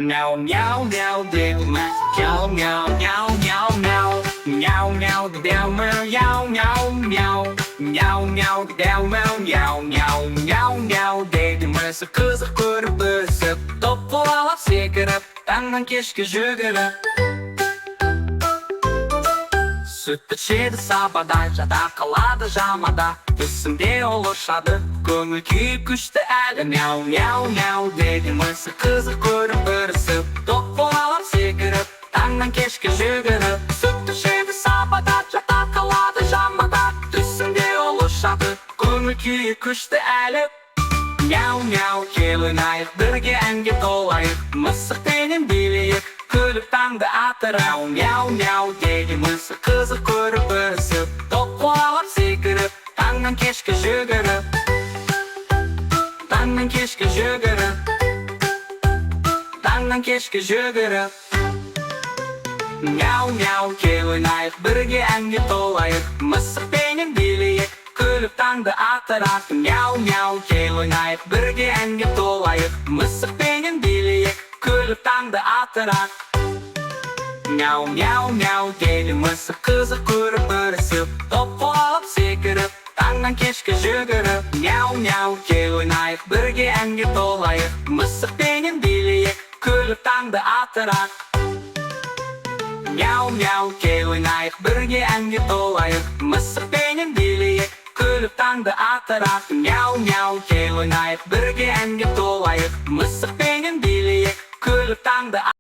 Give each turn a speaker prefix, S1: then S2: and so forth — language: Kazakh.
S1: Ngao ngao ngao đều mà ngao ngao ngao ngao ngao ngao ngao đều mà ngao ngao ngao ngao ngao đều mà ngao ngao ngao ngao đều mà sakız kırpızıp topu alıp sekirip tangdan keşke жүгіріп Süt içеді сабада жада қалады жамада түсімде олышады көңіл күй күшті әлі мяу мяу мяу деді мысы қызы көріп ырысып доппу алып секіріп таңнан кешке жүгіріп сүт ішеді сабада жада қалады жамада түсімде олышады көңіл күй күшті әлі мяу мяу кел ойнайық бірге әнге толайық мысықпенен билейік күліп таңды атырау мяу мяу деді мысық қызы көріп ырысып доппу алып секіріп таңнан кешке жүгіріп таңнан кешке жүгіріп таңнан кешке жүгіріп мяу мяу кел ойнайық бірге әнге толайық мысықпенен билейік күліп таңды атырайық мяу мяу кел ойнайық бірге әнге толайық мысықпенен билейік күліп таңды атырайық мяу мяу мяу деді мысық қызы көріп ырысып доппу алып секіріп таңнан кешке жүгіріп мяу мяу кел ойнайық бірге әнге толайық мысықпенен билейік күліп таңды атырайық мяу мяу кел ойнайық бірге әнге толайық мысықпенен билейік күліп таңды атырайық мяу мяу кел ойнайық бірге әнге толайық мысықпенен билейік күліп таңды